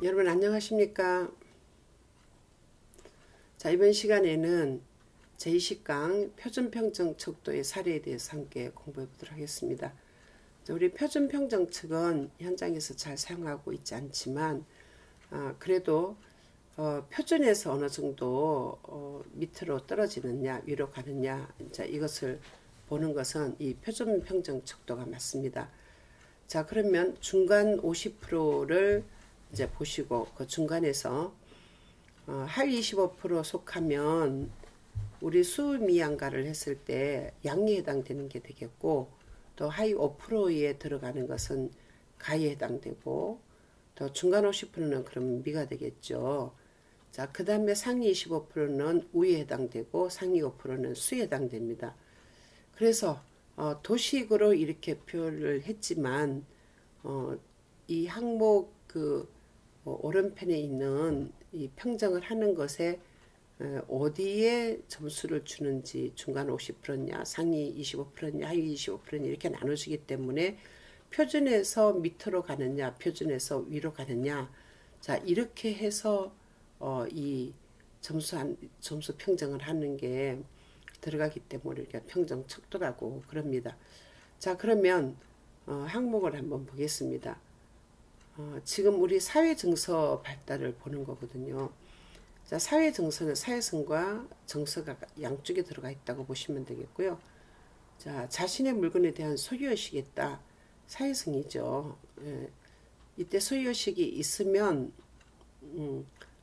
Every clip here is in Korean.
여러분 안녕하십니까? 자, 이번 시간에는 제20강 표준평정측도의 사례에 대해서 함께 공부해 보도록 하겠습니다. 자, 우리 표준평정측은 현장에서 잘 사용하고 있지 않지만 그래도 표준에서 어느 정도 밑으로 떨어지느냐 위로 가느냐 자, 이것을 보는 것은 이 표준평정측도가 맞습니다. 자, 그러면 중간 50%를 이제 보시고 그 중간에서 하위 25% 속하면 우리 수미양가를 했을 때 양에 해당되는 게 되겠고, 또 하위 5%에 들어가는 것은 가에 해당되고, 또 중간 50%는 그럼 미가 되겠죠. 자, 그 다음에 상위 25%는 우에 해당되고 상위 5%는 수에 해당됩니다. 그래서 도식으로 이렇게 표를 했지만 이 항목 오른편에 있는 이 평정을 하는 것에 어디에 점수를 주는지 중간 50%냐 상위 25%냐 하위 25%냐 이렇게 나눠지기 때문에 표준에서 밑으로 가느냐 표준에서 위로 가느냐 자 이렇게 해서 이 점수 평정을 하는 게 들어가기 때문에 우리가 평정 척도라고 그럽니다. 자 그러면 항목을 한번 보겠습니다. 지금 우리 사회정서 발달을 보는 거거든요. 자, 사회정서는 사회성과 정서가 양쪽에 들어가 있다고 보시면 되겠고요. 자, 자신의 물건에 대한 소유의식이 있다. 사회성이죠. 예. 이때 소유의식이 있으면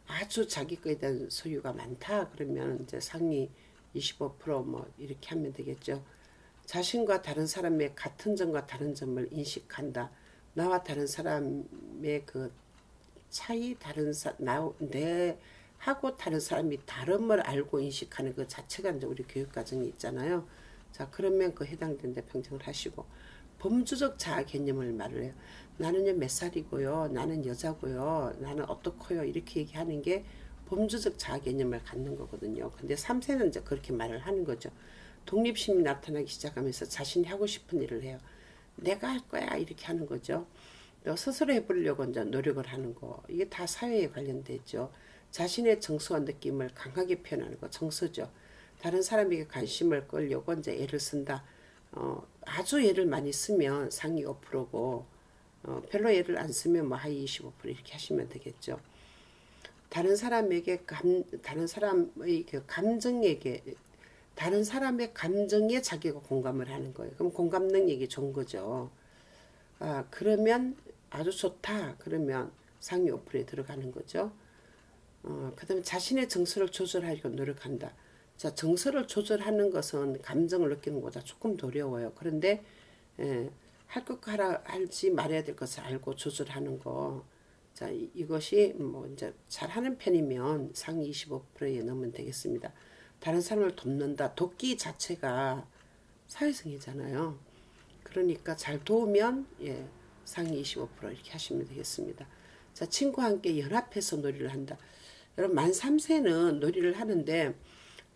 아주 자기 거에 대한 소유가 많다. 그러면 이제 상위 25%뭐 이렇게 하면 되겠죠. 자신과 다른 사람의 같은 점과 다른 점을 인식한다. 나와 다른 사람의 그 차이, 내하고 다른 사람이 다름을 알고 인식하는 그 자체가 이제 우리 교육과정이 있잖아요. 자, 그러면 그 해당되는 데 평정을 하시고, 범주적 자아 개념을 말을 해요. 나는요, 몇 살이고요, 나는 여자고요, 나는 어떻고요, 이렇게 얘기하는 게 범주적 자아 개념을 갖는 거거든요. 근데 3세는 이제 그렇게 말을 하는 거죠. 독립심이 나타나기 시작하면서 자신이 하고 싶은 일을 해요. 내가 할 거야 이렇게 하는 거죠. 스스로 해보려고 이제 노력을 하는 거 이게 다 사회에 관련되죠. 자신의 정서와 느낌을 강하게 표현하는 거 정서죠. 다른 사람에게 관심을 끌려고 이제 애를 쓴다. 아주 애를 많이 쓰면 상위 5%고 별로 애를 안 쓰면 뭐 하위 25% 이렇게 하시면 되겠죠. 다른 사람에게 다른 사람의 그 감정에게 다른 사람의 감정에 자기가 공감을 하는 거예요. 그럼 공감 능력이 좋은 거죠. 그러면 아주 좋다. 그러면 상위 5%에 들어가는 거죠. 그 다음에 자신의 정서를 조절하려고 노력한다. 자, 정서를 조절하는 것은 감정을 느끼는 것보다 조금 더 어려워요. 그런데 할 것 할지 말아야 될 것을 알고 조절하는 거. 자, 이것이 뭐 이제 잘하는 편이면 상위 25%에 넣으면 되겠습니다. 다른 사람을 돕는다. 돕기 자체가 사회성이잖아요. 그러니까 잘 도우면 상위 25% 이렇게 하시면 되겠습니다. 자, 친구와 함께 연합해서 놀이를 한다. 여러분 만 3세는 놀이를 하는데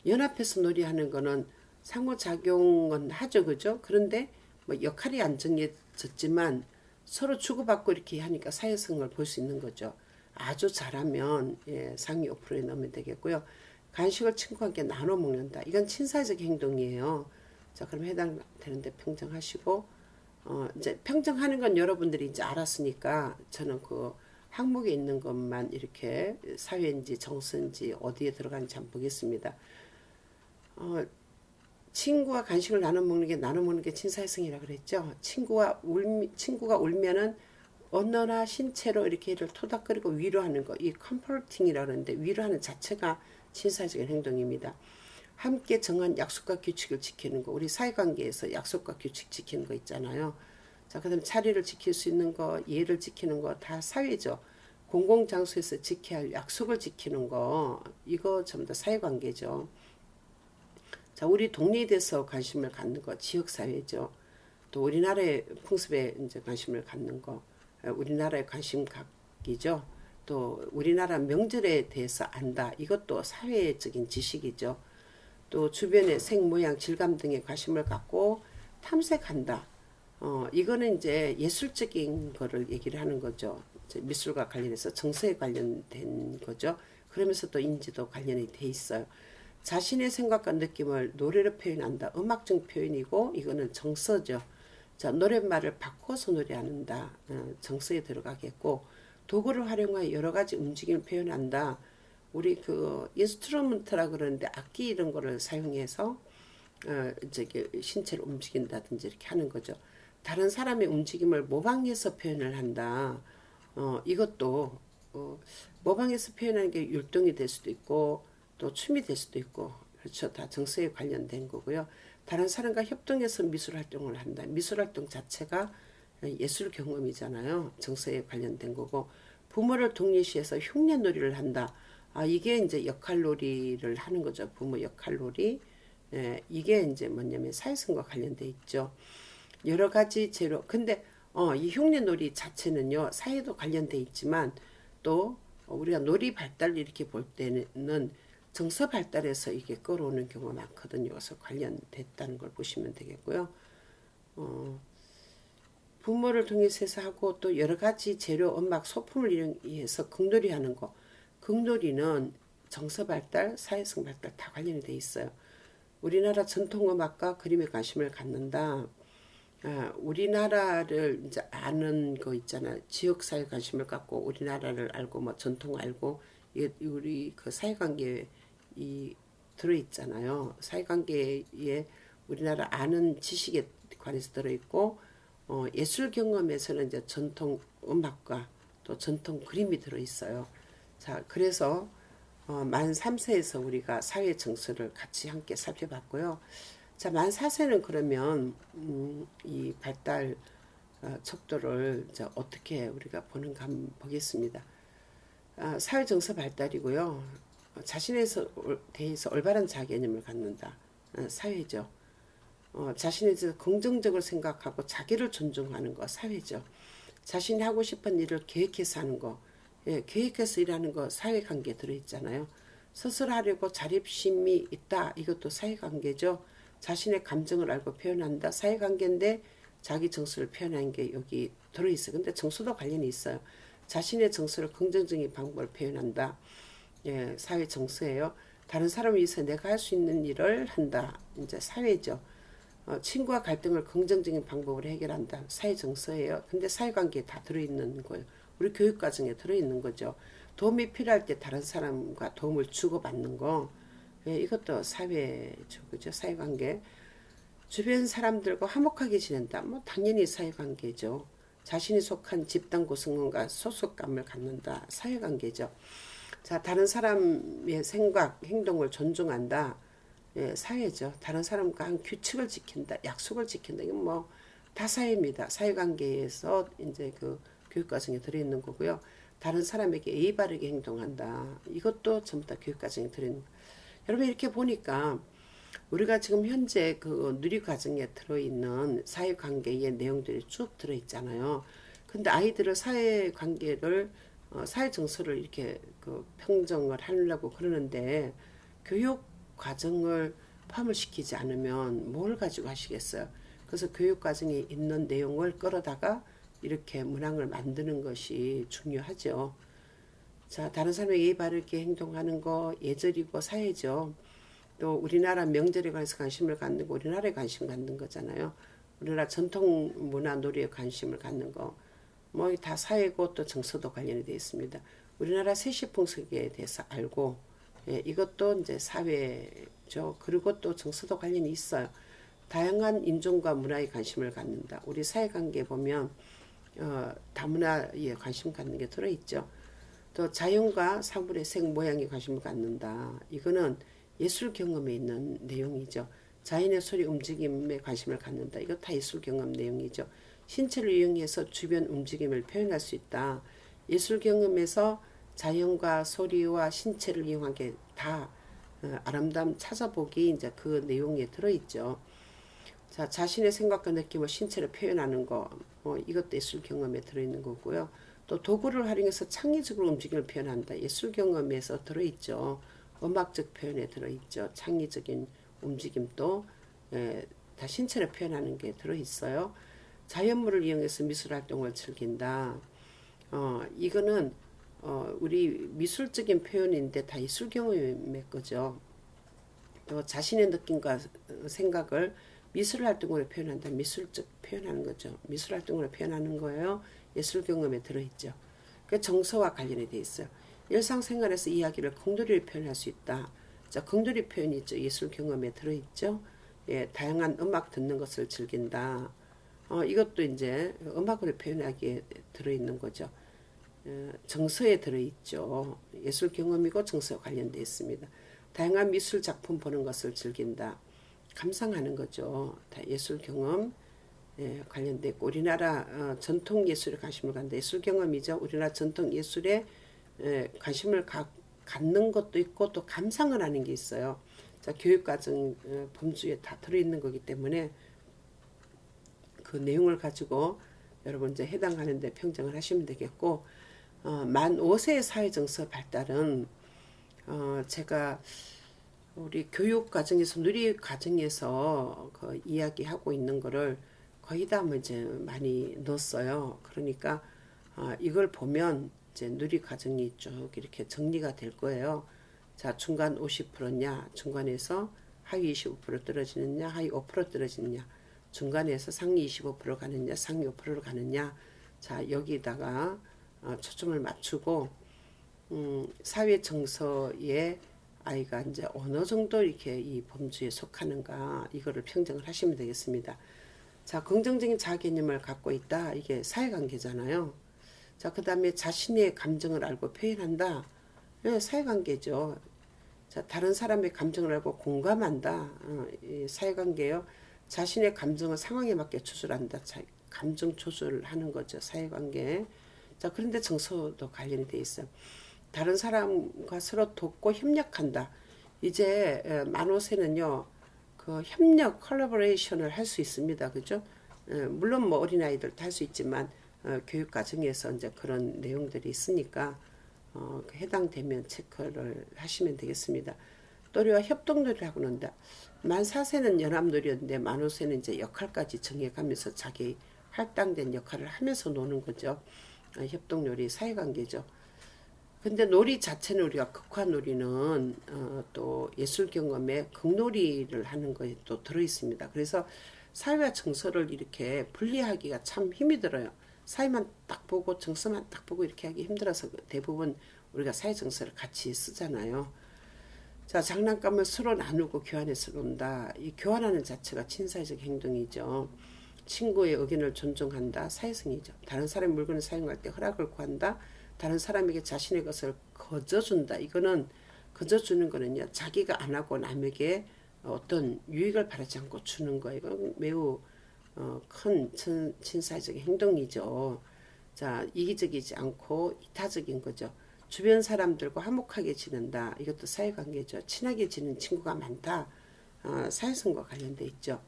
연합해서 놀이하는 거는 상호작용은 하죠. 그죠? 그런데 뭐 역할이 안 정해졌지만 서로 주고받고 이렇게 하니까 사회성을 볼 수 있는 거죠. 아주 잘하면 상위 5%에 넣으면 되겠고요. 간식을 친구와 함께 나눠 먹는다. 이건 친사적 행동이에요. 자, 그럼 해당되는데 평정하시고, 이제 평정하는 건 여러분들이 이제 알았으니까 저는 그 항목에 있는 것만 이렇게 사회인지 정서인지 어디에 들어가는지 한번 보겠습니다. 친구와 간식을 나눠 먹는 게 친사회성이라 그랬죠. 친구가 울면은 언어나 신체로 이렇게 얘를 토닥거리고 위로하는 거, 이 컴포팅이라고 하는데 위로하는 자체가 친사적인 행동입니다. 함께 정한 약속과 규칙을 지키는 거, 우리 사회관계에서 약속과 규칙 지키는 거 있잖아요. 자, 그 다음에 자리를 지킬 수 있는 거, 예를 지키는 거 다 사회죠. 공공장소에서 지켜야 할 약속을 지키는 거, 이거 전부 다 사회관계죠. 자, 우리 동네에 대해서 관심을 갖는 거, 지역사회죠. 또 우리나라의 풍습에 이제 관심을 갖는 거, 우리나라의 관심 갖기죠. 또 우리나라 명절에 대해서 안다. 이것도 사회적인 지식이죠. 또 주변의 색, 모양, 질감 등에 관심을 갖고 탐색한다. 이거는 이제 예술적인 거를 얘기를 하는 거죠. 미술과 관련해서 정서에 관련된 거죠. 그러면서 또 인지도 관련이 돼 있어요. 자신의 생각과 느낌을 노래로 표현한다. 음악적 표현이고 이거는 정서죠. 자, 노랫말을 바꿔서 노래한다. 정서에 들어가겠고 도구를 활용하여 여러 가지 움직임을 표현한다. 우리 그 인스트루먼트라 그러는데 악기 이런 거를 사용해서 저기 신체를 움직인다든지 이렇게 하는 거죠. 다른 사람의 움직임을 모방해서 표현을 한다. 이것도 모방해서 표현하는 게 율동이 될 수도 있고 또 춤이 될 수도 있고 그렇죠. 다 정서에 관련된 거고요. 다른 사람과 협동해서 미술 활동을 한다. 미술 활동 자체가 예술 경험이잖아요. 정서에 관련된 거고 부모를 독립시해서 흉내놀이를 한다. 이게 이제 역할놀이를 하는 거죠. 부모 역할놀이. 이게 이제 뭐냐면 사회성과 관련돼 있죠. 여러 가지 재료. 근데 이 흉내놀이 자체는요 사회도 관련돼 있지만 또 우리가 놀이 발달 이렇게 볼 때는 정서 발달에서 이게 끌어오는 경우가 많거든요. 그래서 관련됐다는 걸 보시면 되겠고요. 부모를 통해서 하고 또 여러 가지 재료, 음악, 소품을 이용해서 극놀이 하는 거. 극놀이는 정서 발달, 사회성 발달 다 관련이 돼 있어요. 우리나라 전통 음악과 그림에 관심을 갖는다. 우리나라를 이제 아는 거 있잖아요. 지역사회 관심을 갖고 우리나라를 알고 뭐 전통 알고 이게 우리 그 사회관계에 들어있잖아요. 사회관계에 우리나라 아는 지식에 관해서 들어있고 예술 경험에서는 이제 전통 음악과 또 전통 그림이 들어있어요. 자, 그래서 만 3세에서 우리가 사회 정서를 같이 함께 살펴봤고요. 자, 만 4세는 그러면 이 발달 척도를 이제 어떻게 우리가 보는가 한번 보겠습니다. 사회 정서 발달이고요. 자신에 대해서 올바른 자개념을 갖는다. 사회죠. 자신에 대해서 긍정적으로 생각하고 자기를 존중하는 거 사회죠. 자신이 하고 싶은 일을 계획해서 하는 거, 계획해서 일하는 거 사회관계에 들어있잖아요. 스스로 하려고 자립심이 있다. 이것도 사회관계죠. 자신의 감정을 알고 표현한다. 사회관계인데 자기 정서를 표현하는 게 여기 들어있어요. 근데 정서도 관련이 있어요. 자신의 정서를 긍정적인 방법을 표현한다. 사회 정서예요. 다른 사람을 위해서 내가 할 수 있는 일을 한다. 이제 사회죠. 친구와 갈등을 긍정적인 방법으로 해결한다. 사회 정서예요. 근데 사회관계에 다 들어있는 거예요. 우리 교육과정에 들어있는 거죠. 도움이 필요할 때 다른 사람과 도움을 주고받는 거. 이것도 사회죠. 그죠? 사회관계. 주변 사람들과 화목하게 지낸다. 뭐 당연히 사회관계죠. 자신이 속한 집단 구성원과 소속감을 갖는다. 사회관계죠. 자, 다른 사람의 생각, 행동을 존중한다. 사회죠. 다른 사람과 한 규칙을 지킨다. 약속을 지킨다. 이건 뭐 다 사회입니다. 사회관계에서 이제 그 교육과정에 들어있는 거고요. 다른 사람에게 예의 바르게 행동한다. 이것도 전부 다 교육과정에 들어있는 거예요. 여러분 이렇게 보니까 우리가 지금 현재 그 누리과정에 들어있는 사회관계의 내용들이 쭉 들어있잖아요. 근데 아이들을 사회관계를 사회정서를 이렇게 그 평정을 하려고 그러는데 교육과정을 포함을 시키지 않으면 뭘 가지고 하시겠어요. 그래서 교육과정에 있는 내용을 끌어다가 이렇게 문항을 만드는 것이 중요하죠. 자, 다른 사람에게 예의 바르게 행동하는 거 예절이고 사회죠. 또 우리나라 명절에 관해서 관심을 갖는 거 우리나라에 관심 갖는 거잖아요. 우리나라 전통 문화 놀이에 관심을 갖는 거 뭐 다 사회고 또 정서도 관련이 되어 있습니다. 우리나라 세시풍속에 대해서 알고 이것도 이제 사회죠. 그리고 또 정서도 관련이 있어요. 다양한 인종과 문화에 관심을 갖는다. 우리 사회관계에 보면 다문화에 관심 갖는 게 들어있죠. 또 자연과 사물의 색 모양에 관심을 갖는다. 이거는 예술 경험에 있는 내용이죠. 자연의 소리 움직임에 관심을 갖는다. 이거 다 예술 경험 내용이죠. 신체를 이용해서 주변 움직임을 표현할 수 있다. 예술 경험에서 자연과 소리와 신체를 이용한 게 다 아름다움 찾아보기 이제 그 내용에 들어있죠. 자, 자신의 생각과 느낌을 신체로 표현하는 거, 이것도 예술 경험에 들어있는 거고요. 또 도구를 활용해서 창의적으로 움직임을 표현한다. 예술 경험에서 들어있죠. 음악적 표현에 들어있죠. 창의적인 움직임도 다 신체로 표현하는 게 들어있어요. 자연물을 이용해서 미술 활동을 즐긴다. 이거는 우리 미술적인 표현인데 다 예술 경험의 거죠. 또 자신의 느낌과 생각을 미술 활동으로 표현한다. 미술적 표현하는 거죠. 미술 활동으로 표현하는 거예요. 예술 경험에 들어있죠. 그 정서와 관련이 돼 있어요. 일상생활에서 이야기를 공돌이로 표현할 수 있다. 자, 공돌이 표현이 있죠. 예술 경험에 들어있죠. 예, 다양한 음악 듣는 것을 즐긴다. 이것도 이제 음악으로 표현하기에 들어있는 거죠. 정서에 들어있죠. 예술 경험이고 정서와 관련되어 있습니다. 다양한 미술 작품 보는 것을 즐긴다. 감상하는 거죠. 다 예술 경험 관련돼 있고 우리나라 전통 예술에 관심을 갖는다. 예술 경험이죠. 우리나라 전통 예술에 관심을 갖는 것도 있고 또 감상을 하는 게 있어요. 자, 교육과정 범주에 다 들어있는 거기 때문에 그 내용을 가지고 여러분 이제 해당하는데 평정을 하시면 되겠고 만 5세의 사회정서 발달은 제가 우리 교육과정에서 누리과정에서 그 이야기하고 있는 거를 거의 다 이제 많이 넣었어요. 그러니까 이걸 보면 이제 누리과정이 쭉 이렇게 정리가 될 거예요. 자, 중간 50%냐, 중간에서 하위 25% 떨어지느냐, 하위 5% 떨어지느냐, 중간에서 상위 25% 가느냐, 상위 5%로 가느냐. 자, 여기다가 초점을 맞추고 사회 정서에 아이가 이제 어느 정도 이렇게 이 범주에 속하는가 이거를 평정을 하시면 되겠습니다. 자, 긍정적인 자아 개념을 갖고 있다. 이게 사회관계잖아요. 자, 그 다음에 자신의 감정을 알고 표현한다. 네, 사회관계죠. 자, 다른 사람의 감정을 알고 공감한다. 사회관계요. 자신의 감정을 상황에 맞게 조절한다. 감정 조절을 하는 거죠. 사회관계. 자, 그런데 정서도 관련이 돼 있어요. 다른 사람과 서로 돕고 협력한다. 이제 만오세는요, 그 협력, 컬래버레이션을 할 수 있습니다. 그죠? 물론 뭐 어린아이들도 할 수 있지만 교육 과정에서 이제 그런 내용들이 있으니까 해당되면 체크를 하시면 되겠습니다. 또래와 협동놀이를 하고 논다. 만 4세는 연합놀이였는데 만 5세는 이제 역할까지 정해가면서 자기 할당된 역할을 하면서 노는 거죠. 협동놀이, 사회관계죠. 근데 놀이 자체는 우리가 극화놀이는 또 예술 경험에 극놀이를 하는 거에 또 들어있습니다. 그래서 사회와 정서를 이렇게 분리하기가 참 힘이 들어요. 사회만 딱 보고 정서만 딱 보고 이렇게 하기 힘들어서 대부분 우리가 사회 정서를 같이 쓰잖아요. 자, 장난감을 서로 나누고 교환해서 논다. 이 교환하는 자체가 친사회적 행동이죠. 친구의 의견을 존중한다. 사회성이죠. 다른 사람의 물건을 사용할 때 허락을 구한다. 다른 사람에게 자신의 것을 거저준다. 이거는 거저주는 거는요. 자기가 안 하고 남에게 어떤 유익을 바라지 않고 주는 거. 이건 매우 큰 친사회적 행동이죠. 자, 이기적이지 않고 이타적인 거죠. 주변 사람들과 화목하게 지낸다. 이것도 사회관계죠. 친하게 지내는 친구가 많다. 사회성과 관련돼 있죠.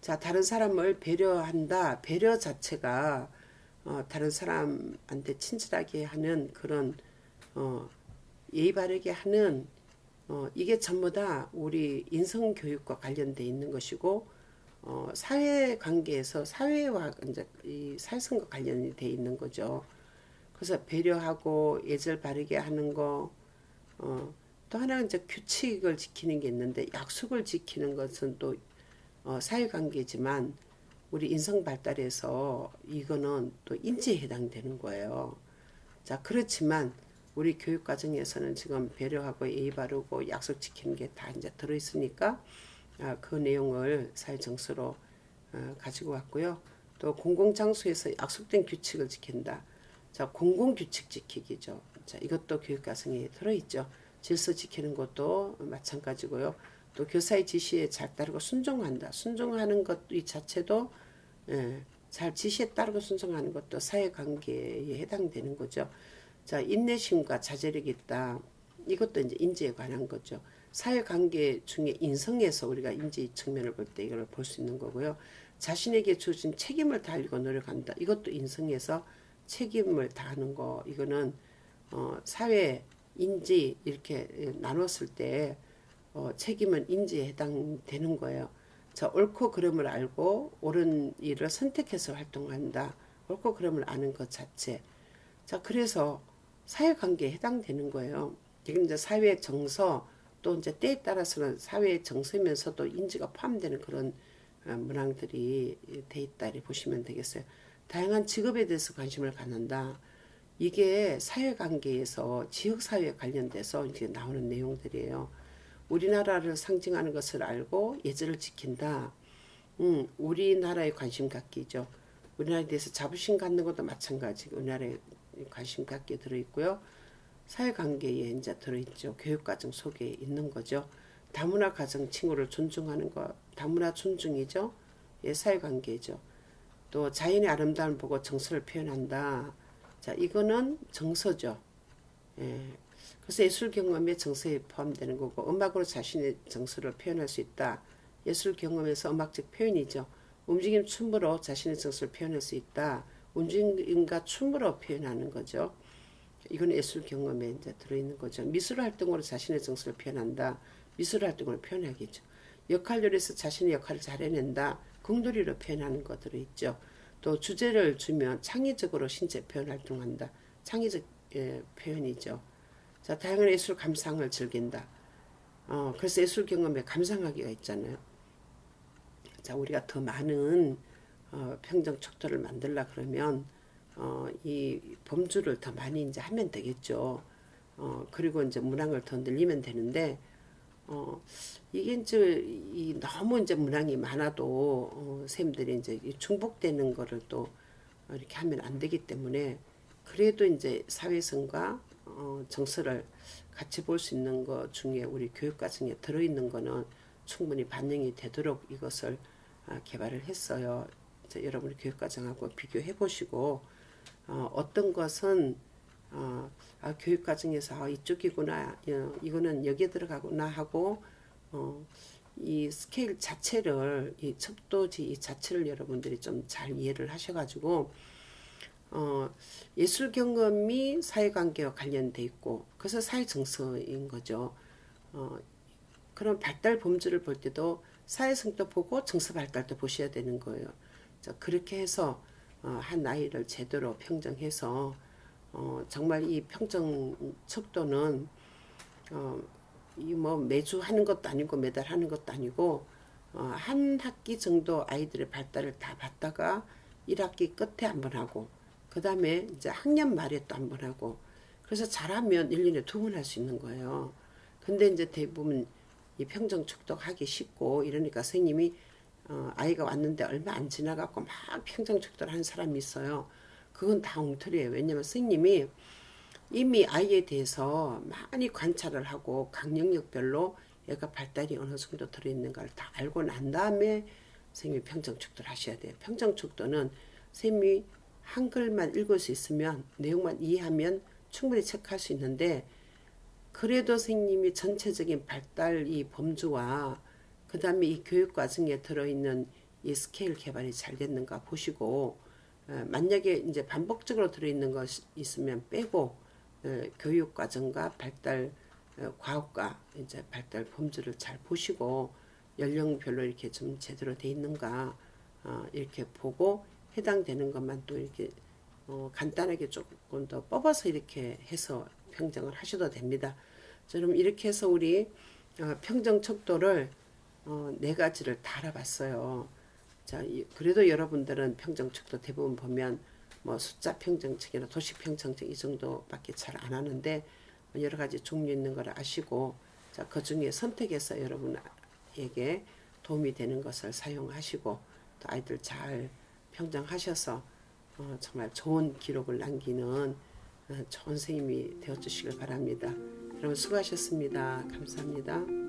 자, 다른 사람을 배려한다. 배려 자체가 다른 사람한테 친절하게 하는 그런 예의 바르게 하는 이게 전부 다 우리 인성교육과 관련돼 있는 것이고 사회관계에서 사회와 이제 이 사회성과 관련이 돼 있는 거죠. 그래서 배려하고 예절 바르게 하는 거, 또 하나는 이제 규칙을 지키는 게 있는데 약속을 지키는 것은 또 사회관계지만 우리 인성 발달에서 이거는 또 인지에 해당되는 거예요. 자, 그렇지만 우리 교육 과정에서는 지금 배려하고 예의 바르고 약속 지키는 게 다 이제 들어있으니까 그 내용을 사회 정서로 가지고 왔고요. 또 공공장소에서 약속된 규칙을 지킨다. 자, 공공규칙 지키기죠. 자, 이것도 교육과정에 들어있죠. 질서 지키는 것도 마찬가지고요. 또 교사의 지시에 잘 따르고 순종한다. 순종하는 것 이 자체도 잘 지시에 따르고 순종하는 것도 사회관계에 해당되는 거죠. 자, 인내심과 자제력이 있다. 이것도 이제 인지에 관한 거죠. 사회관계 중에 인성에서 우리가 인지 측면을 볼 때 이걸 볼 수 있는 거고요. 자신에게 주어진 책임을 다하려고 노력한다. 이것도 인성에서 책임을 다하는 거. 이거는 사회 인지 이렇게 나눴을 때 책임은 인지에 해당되는 거예요. 자, 옳고 그름을 알고 옳은 일을 선택해서 활동한다. 옳고 그름을 아는 것 자체. 자, 그래서 사회관계에 해당되는 거예요. 이건 이제 사회 정서, 또 이제 때에 따라서는 사회 정서면서도 인지가 포함되는 그런 문항들이 돼 있다 이렇게 보시면 되겠어요. 다양한 직업에 대해서 관심을 갖는다. 이게 사회관계에서 지역사회에 관련돼서 이제 나오는 내용들이에요. 우리나라를 상징하는 것을 알고 예절을 지킨다. 우리나라에 관심 갖기죠. 우리나라에 대해서 자부심 갖는 것도 마찬가지고 우리나라에 관심 갖기에 들어있고요. 사회관계에 이제 들어있죠. 교육과정 속에 있는 거죠. 다문화 가정 친구를 존중하는 거, 다문화 존중이죠. 예, 사회관계죠. 또 자연의 아름다움을 보고 정서를 표현한다. 자, 이거는 정서죠. 예. 그래서 예술 경험에 정서에 포함되는 거고, 음악으로 자신의 정서를 표현할 수 있다. 예술 경험에서 음악적 표현이죠. 움직임 춤으로 자신의 정서를 표현할 수 있다. 움직임과 춤으로 표현하는 거죠. 이건 예술 경험에 이제 들어있는 거죠. 미술 활동으로 자신의 정서를 표현한다. 미술 활동으로 표현하겠죠. 역할놀이에서 자신의 역할을 잘 해낸다. 공놀이로 표현하는 거 들어있죠. 또 주제를 주면 창의적으로 신체 표현 활동한다. 창의적 표현이죠. 자, 다양한 예술 감상을 즐긴다. 그래서 예술 경험에 감상하기가 있잖아요. 자, 우리가 더 많은 평정 척도를 만들려 그러면 이 범주를 더 많이 이제 하면 되겠죠. 그리고 이제 문항을 더 늘리면 되는데 이게 이제 너무 이제 문항이 많아도 쌤들이 이제 중복되는 거를 또 이렇게 하면 안 되기 때문에 그래도 이제 사회성과 정서를 같이 볼 수 있는 것 중에 우리 교육과정에 들어있는 거는 충분히 반영이 되도록 이것을 개발을 했어요. 여러분이 교육과정하고 비교해 보시고 어떤 것은 교육과정에서 이쪽이구나, 이거는 여기에 들어가구나 하고 이 스케일 자체를, 이 척도지 이 자체를 여러분들이 좀 잘 이해를 하셔가지고 예술 경험이 사회관계와 관련돼 있고, 그래서 사회정서인 거죠. 그런 발달 범주를 볼 때도 사회성도 보고 정서 발달도 보셔야 되는 거예요. 자, 그렇게 해서 한 아이를 제대로 평정해서 정말 이 평정 척도는 이 뭐 매주 하는 것도 아니고 매달 하는 것도 아니고 한 학기 정도 아이들의 발달을 다 봤다가 1학기 끝에 한번 하고 그 다음에 이제 학년 말에 또 한번 하고, 그래서 잘하면 1년에 2번 할 수 있는 거예요. 근데 이제 대부분 이 평정 척도하기 쉽고 이러니까 선생님이 아이가 왔는데 얼마 안 지나갖고 막 평정 척도를 하는 사람이 있어요. 그건 다 엉터리예요. 왜냐면 선생님이 이미 아이에 대해서 많이 관찰을 하고 각 영역별로 얘가 발달이 어느 정도 들어있는가를 다 알고 난 다음에 선생님이 평정 척도를 하셔야 돼요. 평정 척도는 선생님이 한글만 읽을 수 있으면 내용만 이해하면 충분히 체크할 수 있는데, 그래도 선생님이 전체적인 발달 이 범주와 그 다음에 이 교육 과정에 들어있는 이 스케일 개발이 잘 됐는가 보시고, 만약에 이제 반복적으로 들어있는 것 있으면 빼고 교육 과정과 발달 과학과 이제 발달 범주를 잘 보시고 연령별로 이렇게 좀 제대로 돼 있는가 이렇게 보고 해당되는 것만 또 이렇게 간단하게 조금 더 뽑아서 이렇게 해서 평정을 하셔도 됩니다. 그럼 이렇게 해서 우리 평정 척도를 4가지를 다 알아봤어요. 자, 그래도 여러분들은 평정 척도 대부분 보면 뭐 숫자 평정책이나 도시 평정책 이 정도밖에 잘 안 하는데 여러 가지 종류 있는 걸 아시고, 자, 그 중에 선택해서 여러분에게 도움이 되는 것을 사용하시고 또 아이들 잘 평정하셔서 정말 좋은 기록을 남기는 좋은 선생님이 되어주시길 바랍니다. 여러분 수고하셨습니다. 감사합니다.